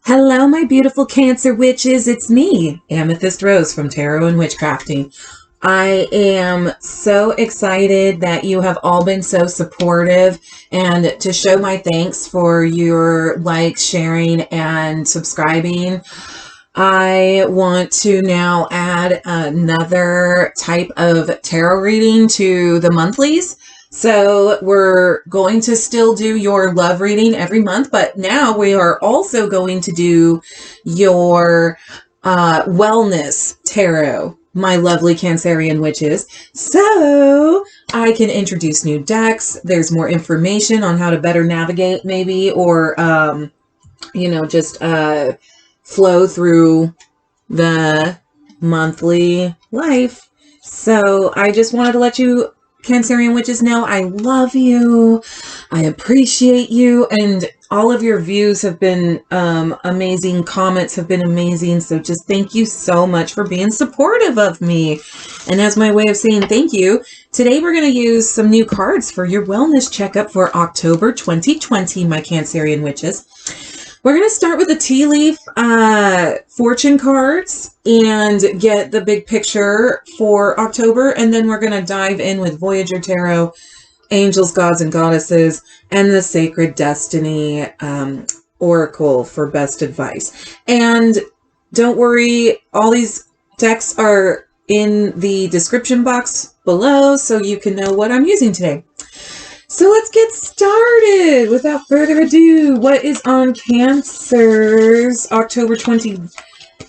Hello, my beautiful Cancer witches. It's me, Amethyst Rose from Tarot and Witchcrafting. I am so excited that you have all been so supportive, and to show my thanks for your likes, sharing, and subscribing. I want to now add another type of tarot reading to the monthlies. So we're going to still do your love reading every month, but now we are also going to do your wellness tarot, my lovely Cancerian witches. So I can introduce new decks. There's more information on how to better navigate maybe, or, just flow through the monthly life. So I just wanted to let you Cancerian witches know I love you. I appreciate you. And all of your views have been amazing. Comments have been amazing. So just thank you so much for being supportive of me. And as my way of saying thank you, today we're going to use some new cards for your wellness checkup for October 2020, my Cancerian witches. We're going to start with the tea leaf fortune cards and get the big picture for October. And then we're going to dive in with Voyager Tarot, Angels, Gods, and Goddesses, and the Sacred Destiny Oracle for best advice. And don't worry, all these decks are in the description box below so you can know what I'm using today. So let's get started without further ado. What is on Cancer's October 20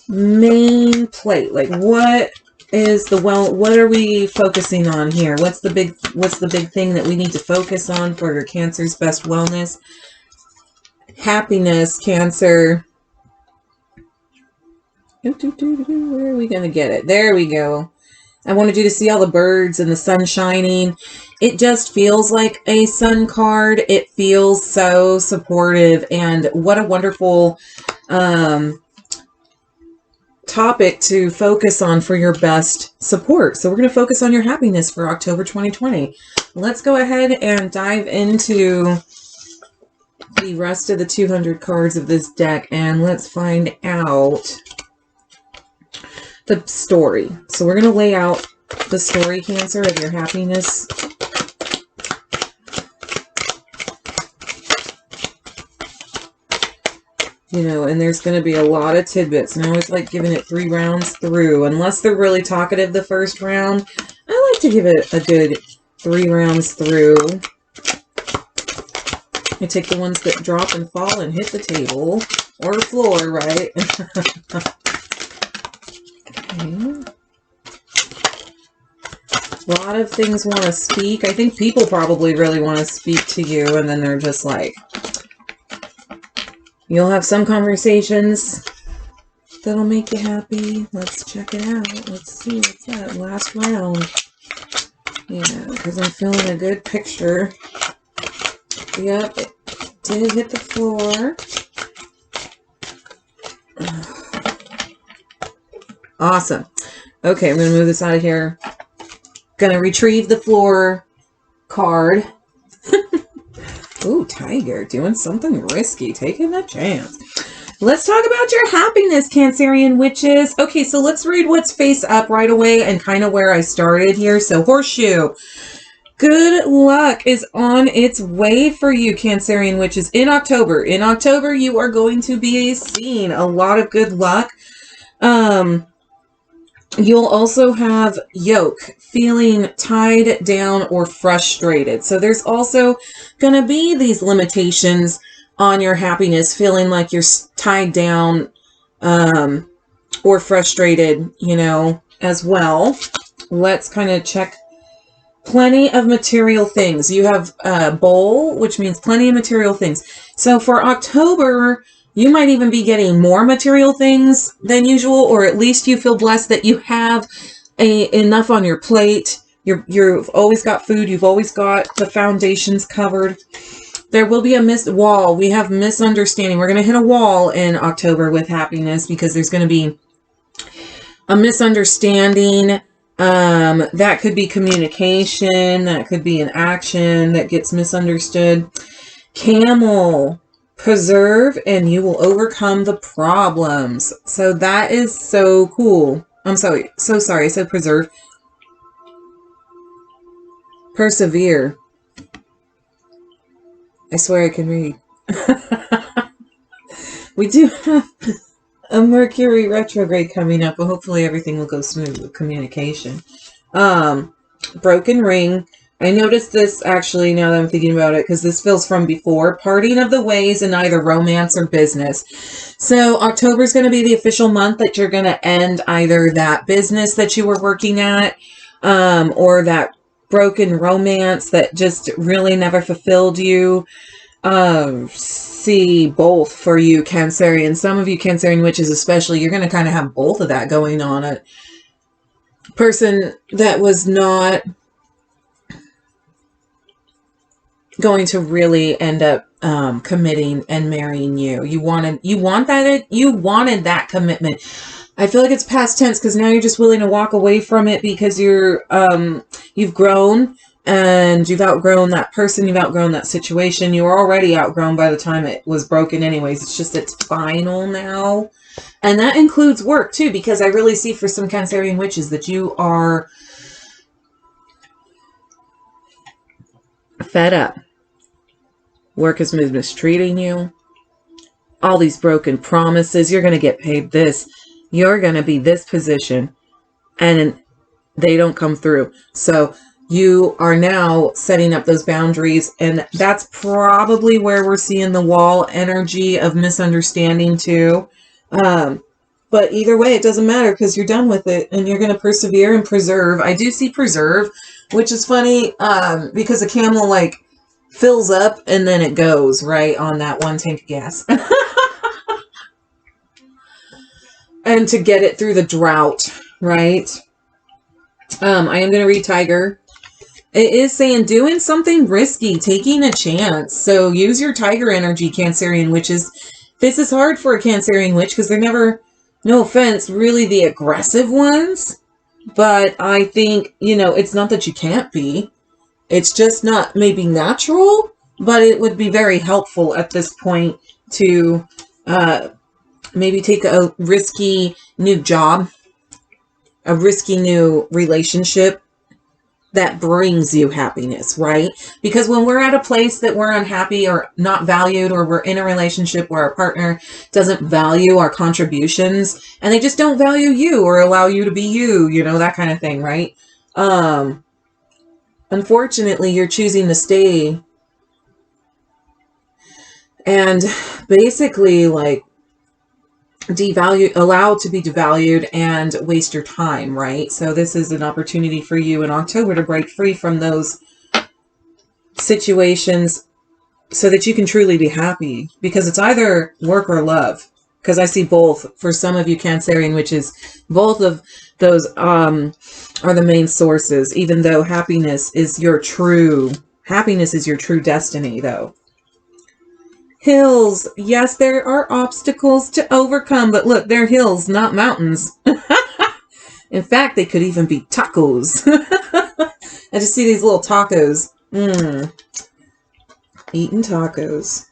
main plate? Like, what is what are we focusing on here? What's the big thing that we need to focus on for Cancer's best wellness? Happiness, Cancer. Where are we going to get it? There we go. I wanted you to see all the birds and the sun shining. It just feels like a sun card. It feels so supportive, and what a wonderful topic to focus on for your best support. So we're going to focus on your happiness for October 2020. Let's go ahead and dive into the rest of the 200 cards of this deck, and let's find out the story. So we're going to lay out the story, Cancer, of your happiness. And there's going to be a lot of tidbits, and I always like giving it 3 rounds through. Unless they're really talkative the first round, I like to give it a good 3 rounds through. I take the ones that drop and fall and hit the table or floor, right? Okay. A lot of things want to speak. I think people probably really want to speak to you, and then they're just like, you'll have some conversations that'll make you happy. Let's check it out. Let's see what's that last round. Yeah, because I'm feeling a good picture. Yep, it did hit the floor. Awesome. Okay, I'm going to move this out of here. Going to retrieve the floor card. Ooh, Tiger, doing something risky, taking a chance. Let's talk about your happiness, Cancerian witches. Okay, so let's read what's face up right away and kind of where I started here. So, Horseshoe. Good luck is on its way for you, Cancerian witches, in October. In October, you are going to be seeing a lot of good luck. You'll also have yoke, feeling tied down or frustrated. So there's also going to be these limitations on your happiness, feeling like you're tied down or frustrated, as well. Let's kind of check. Plenty of material things. You have a bowl, which means plenty of material things. So for October, you might even be getting more material things than usual, or at least you feel blessed that you have enough on your plate. You've always got food. You've always got the foundations covered. There will be a wall. We have misunderstanding. We're going to hit a wall in October with happiness because there's going to be a misunderstanding. That could be communication. That could be an action that gets misunderstood. Camel. Preserve and you will overcome the problems. So that is so cool. I'm sorry. So sorry. I said preserve. Persevere. I swear I can read. We do have a Mercury retrograde coming up, but hopefully everything will go smooth with communication. Broken ring. I noticed this actually now that I'm thinking about it, because this feels from before. Parting of the ways in either romance or business. So October is going to be the official month that you're going to end either that business that you were working at, or that broken romance that just really never fulfilled you. See both for you, Cancerian. Some of you Cancerian witches especially, you're going to kind of have both of that going on. A person that was not going to really end up committing and marrying you. You wanted that commitment. I feel like it's past tense because now you're just willing to walk away from it because you've grown and you've outgrown that person, you've outgrown that situation. You were already outgrown by the time it was broken anyways. It's just it's final now. And that includes work too, because I really see for some Cancerian witches that you are fed up. Work has been mistreating you. All these broken promises. You're going to get paid this. You're going to be this position. And they don't come through. So you are now setting up those boundaries. And that's probably where we're seeing the wall energy of misunderstanding too. But either way, it doesn't matter because you're done with it. And you're going to persevere and preserve. I do see preserve, which is funny because a camel like fills up and then it goes right on that one tank of gas. And to get it through the drought, right? I am going to read Tiger. It is saying doing something risky, taking a chance. So use your Tiger energy, Cancerian witches. This is hard for a Cancerian witch because they're never, no offense, really the aggressive ones. But I think, it's not that you can't be. It's just not maybe natural, but it would be very helpful at this point to maybe take a risky new job, a risky new relationship that brings you happiness, right? Because when we're at a place that we're unhappy or not valued, or we're in a relationship where our partner doesn't value our contributions and they just don't value you or allow you to be you, that kind of thing, right? Unfortunately, you're choosing to stay and basically like allowed to be devalued and waste your time, right? So this is an opportunity for you in October to break free from those situations so that you can truly be happy, because it's either work or love. Because I see both for some of you Cancerian witches. Both of those are the main sources, even though happiness is your true destiny, though. Hills. Yes, there are obstacles to overcome, but look, they're hills, not mountains. In fact, they could even be tacos. I just see these little tacos. Eating tacos.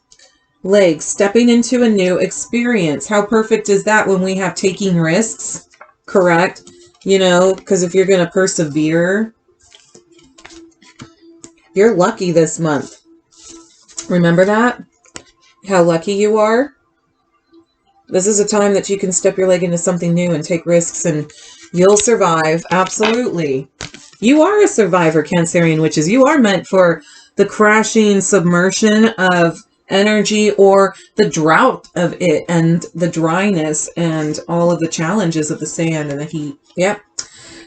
Legs, stepping into a new experience. How perfect is that when we have taking risks? Correct? Because if you're going to persevere, you're lucky this month. Remember that? How lucky you are. This is a time that you can step your leg into something new and take risks, and you'll survive. Absolutely. You are a survivor, Cancerian witches. You are meant for the crashing submersion of energy or the drought of it and the dryness and all of the challenges of the sand and the heat. Yep.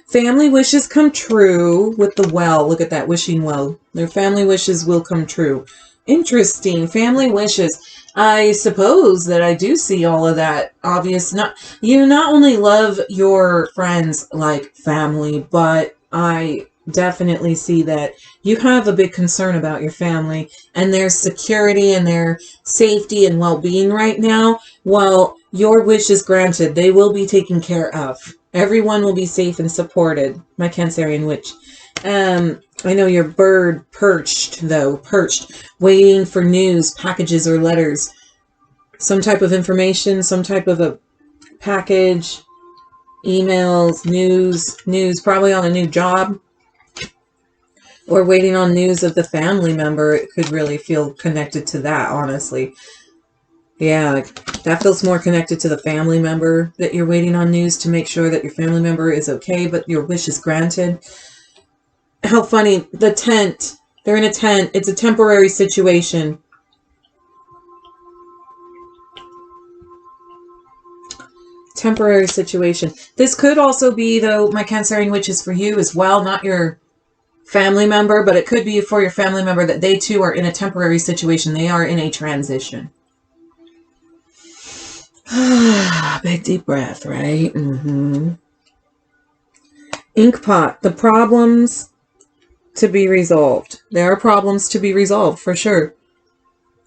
Family wishes come true with the well. Look at that wishing well. Their family wishes will come true. Interesting. Family wishes. I suppose that I do see all of that. You not only love your friends like family, but I definitely see that you have a big concern about your family and their security and their safety and well-being right now. While your wish is granted, they will be taken care of. Everyone will be safe and supported, my Cancerian witch. I know your bird perched, waiting for news, packages, or letters. some type of information, some type of a package, emails, news, probably on a new job, or waiting on news of the family member. It could really feel connected to that, honestly. Yeah, like that feels more connected to the family member, that you're waiting on news to make sure that your family member is okay, but your wish is granted. How funny. The tent. They're in a tent. It's a temporary situation. Temporary situation. This could also be, though, my Cancerian witches, for you as well, not your family member, but it could be for your family member that they too are in a temporary situation. They are in a transition. Big deep breath, right? Inkpot, the problems to be resolved. There are problems to be resolved, for sure.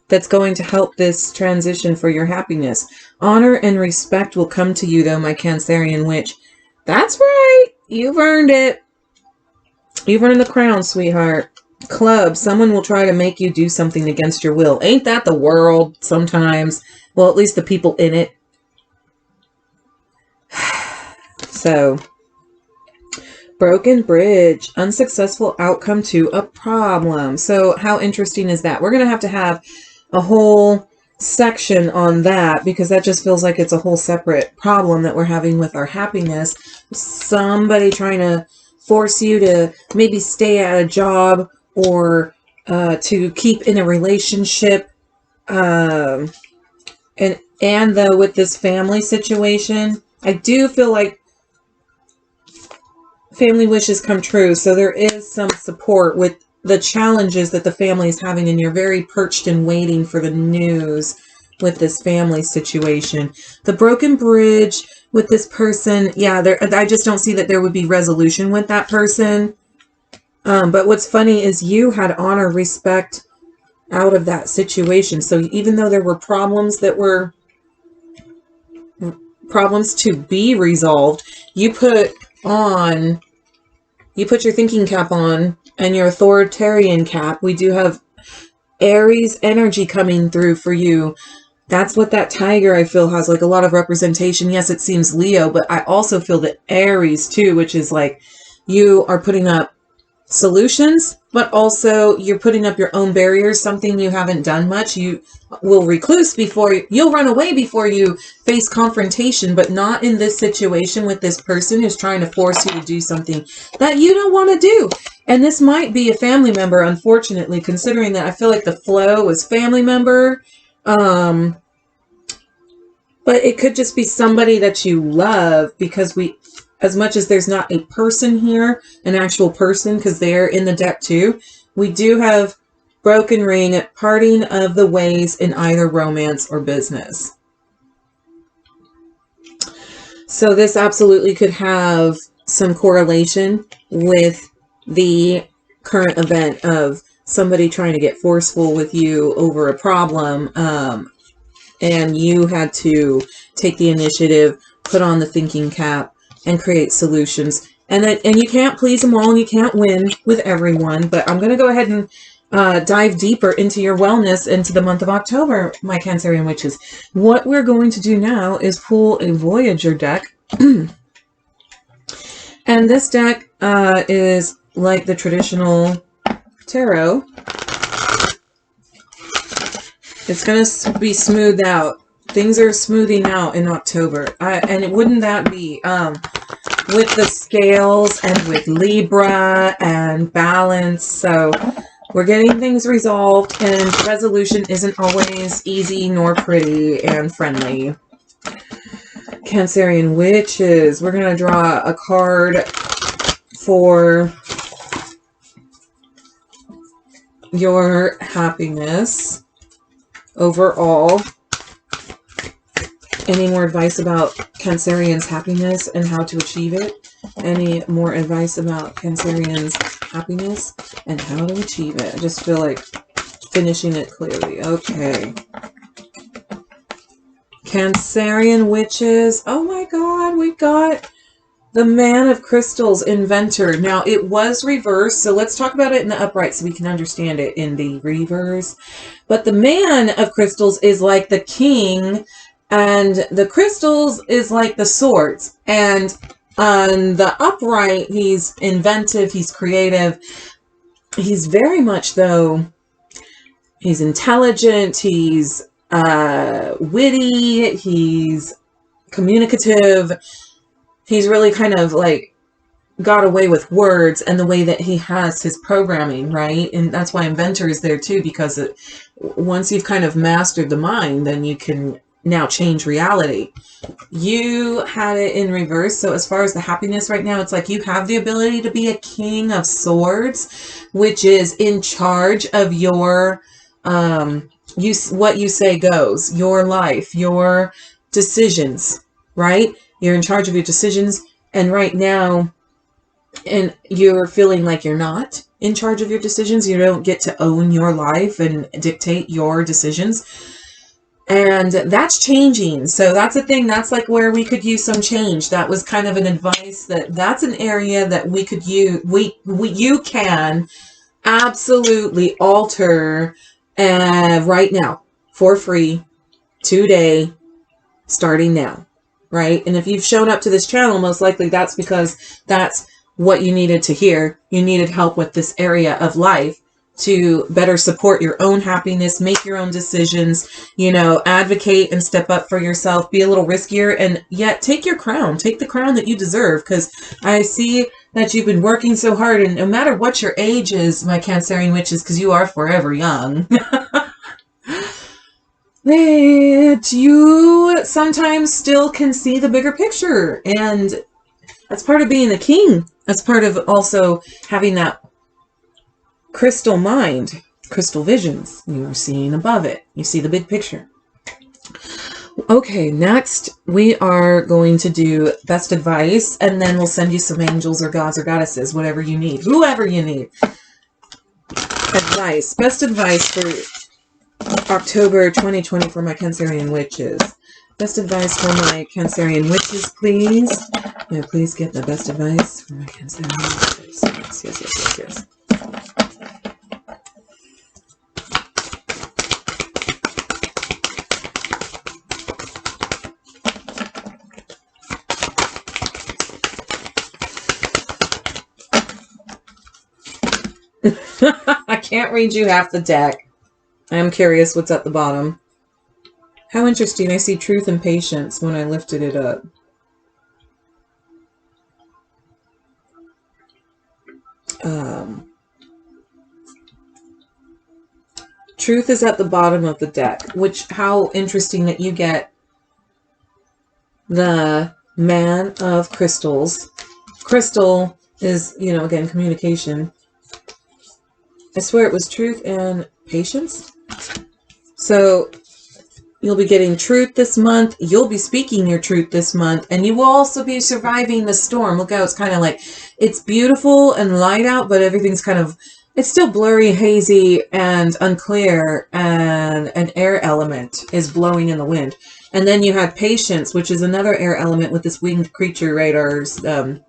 That's going to help this transition for your happiness. Honor and respect will come to you, though, my Cancerian witch. That's right. You've earned it. You've earned the crown, sweetheart. Club, someone will try to make you do something against your will. Ain't that the world sometimes? Well, at least the people in it. So, broken bridge, unsuccessful outcome to a problem. So how interesting is that? We're going to have a whole section on that, because that just feels like it's a whole separate problem that we're having with our happiness. Somebody trying to force you to maybe stay at a job, or to keep in a relationship. And though with this family situation, I do feel like family wishes come true. So there is some support with the challenges that the family is having, and you're very perched and waiting for the news with this family situation. The broken bridge with this person, yeah, I just don't see that there would be resolution with that person. But what's funny is you had honor, respect out of that situation. So even though there were problems that were problems to be resolved, you put your thinking cap on and your authoritarian cap. We do have Aries energy coming through for you. That's what that tiger, I feel, has like a lot of representation. Yes, it seems Leo, but I also feel that Aries too, which is like you are putting up solutions, but also you're putting up your own barriers, something you haven't done much. You will recluse before you'll run away before you face confrontation, but not in this situation with this person who's trying to force you to do something that you don't want to do. And this might be a family member, unfortunately, considering that I feel like the flow is family member. But it could just be somebody that you love, because as much as there's not a person here, an actual person, because they're in the deck too, we do have broken ring, parting of the ways in either romance or business. So this absolutely could have some correlation with the current event of somebody trying to get forceful with you over a problem, and you had to take the initiative, put on the thinking cap, and create solutions. And you can't please them all, and you can't win with everyone. But I'm going to go ahead and dive deeper into your wellness into the month of October, my Cancerian witches. What we're going to do now is pull a Voyager deck. And this deck is like the traditional tarot. It's going to be smoothed out. Things are smoothing out in October. And wouldn't that be with the scales and with Libra and balance. So we're getting things resolved, and resolution isn't always easy nor pretty and friendly. Cancerian witches, we're going to draw a card for your happiness overall. Any more advice about Cancerian's happiness and how to achieve it? Any more advice about Cancerian's happiness and how to achieve it? I just feel like finishing it clearly. Okay. Cancerian witches. Oh my God, we got the Man of Crystals, Inventor. Now, it was reversed, so let's talk about it in the upright so we can understand it in the reverse. But the man of crystals is like the king, and the crystals is like the swords. And on the upright, he's inventive, he's creative. He's very much, though, he's intelligent, he's witty, he's communicative. He's really kind of like got away with words and the way that he has his programming, right? And that's why inventor is there too, because once you've kind of mastered the mind, then you can now change reality. You had it in reverse. So as far as the happiness right now, it's like you have the ability to be a king of swords, which is in charge of your, what you say goes, your life, your decisions, right? You're in charge of your decisions. And right now, and you're feeling like you're not in charge of your decisions. You don't get to own your life and dictate your decisions. And that's changing. So that's a thing. That's like where we could use some change. That was kind of an advice that's an area that we could use. You can absolutely alter right now for free today, starting now, right? And if you've shown up to this channel, most likely that's because that's what you needed to hear. You needed help with this area of life to better support your own happiness, make your own decisions, you know, advocate and step up for yourself, be a little riskier, and yet take your crown, take the crown that you deserve. Because I see that you've been working so hard, and no matter what your age is, my Cancerian witches, because you are forever young, that you sometimes still can see the bigger picture. And that's part of being a king. That's part of also having that crystal mind, crystal visions. You are seeing above it. You see the big picture. Okay, next we are going to do best advice, and then we'll send you some angels or gods or goddesses, whatever you need, whoever you need. Advice. Best advice for October 2020 for my Cancerian witches. Best advice for my Cancerian witches, please. Yeah, please get the best advice for my Cancerian witches. Yes, yes, yes, yes, yes. I can't read you half the deck. I am curious what's at the bottom. How interesting. I see truth and patience when I lifted it up. Truth is at the bottom of the deck, which, how interesting that you get the man of crystals. Crystal is, you know, again, communication. I swear it was truth and patience. So you'll be getting truth this month. You'll be speaking your truth this month. And you will also be surviving the storm. Look how it's kind of like, it's beautiful and light out, but everything's kind of, it's still blurry, hazy, and unclear. And an air element is blowing in the wind. And then you had patience, which is another air element with this winged creature radars. Not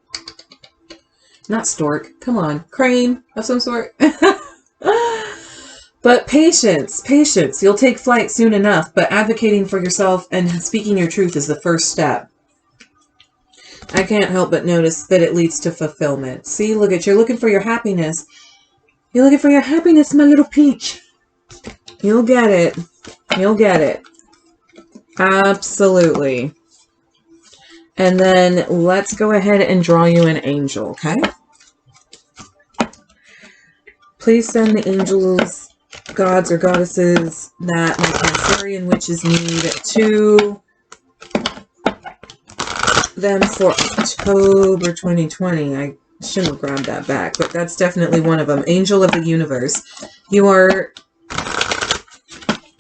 stork. Come on. Crane of some sort. But patience, patience. You'll take flight soon enough, but advocating for yourself and speaking your truth is the first step. I can't help but notice that it leads to fulfillment. See, look at, you're looking for your happiness. You're looking for your happiness, my little peach. You'll get it. You'll get it. Absolutely. And then let's go ahead and draw you an angel, okay? Please send the angels, gods or goddesses that my Cancerian witches need to them for October 2020. I shouldn't have grabbed that back, but that's definitely one of them. Angel of the universe. You are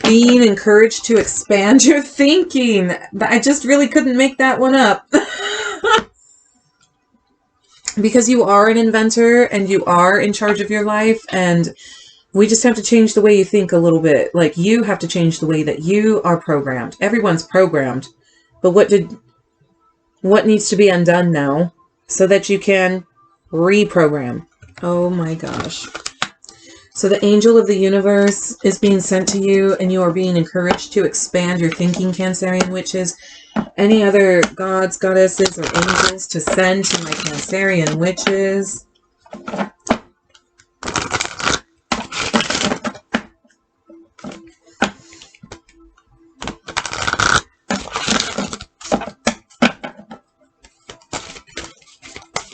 being encouraged to expand your thinking. I just really couldn't make that one up. Because you are an inventor and you are in charge of your life, and we just have to change the way you think a little bit. Like, you have to change the way that you are programmed. Everyone's programmed. But what needs to be undone now so that you can reprogram? Oh my gosh. So the angel of the universe is being sent to you, and you are being encouraged to expand your thinking, Cancerian witches. Any other gods, goddesses, or angels to send to my Cancerian witches?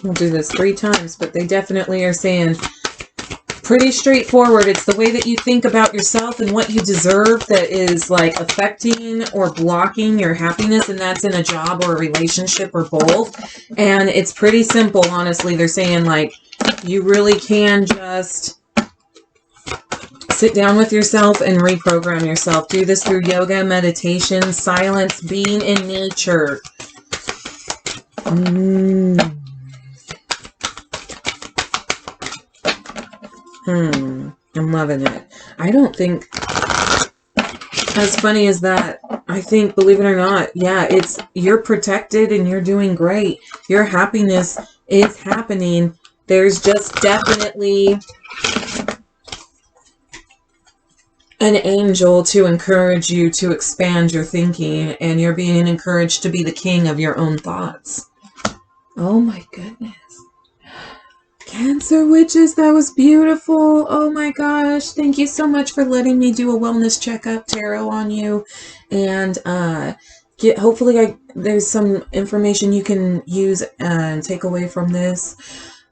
We'll do this 3 times, but they definitely are saying pretty straightforward. It's the way that you think about yourself and what you deserve that is like affecting or blocking your happiness, and that's in a job or a relationship or both. And it's pretty simple, honestly. They're saying like you really can just sit down with yourself and reprogram yourself. Do this through yoga, meditation, silence, being in nature. I'm loving it. I don't think, as funny as that, I think, believe it or not, yeah, it's, you're protected and you're doing great. Your happiness is happening. There's just definitely an angel to encourage you to expand your thinking, and you're being encouraged to be the king of your own thoughts. Oh my goodness. Cancer witches, that was beautiful. Oh my gosh. Thank you so much for letting me do a wellness checkup tarot on you. And hopefully there's some information you can use and take away from this.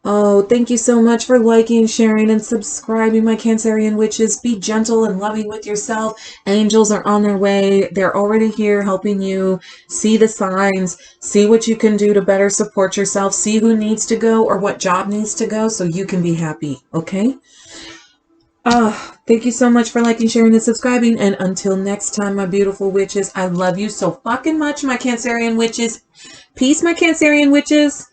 Oh, thank you so much for liking, sharing, and subscribing, my Cancerian witches. Be gentle and loving with yourself. Angels are on their way. They're already here helping you see the signs, see what you can do to better support yourself, see who needs to go or what job needs to go so you can be happy, okay? Thank you so much for liking, sharing, and subscribing. And until next time, my beautiful witches, I love you so fucking much, my Cancerian witches. Peace, my Cancerian witches.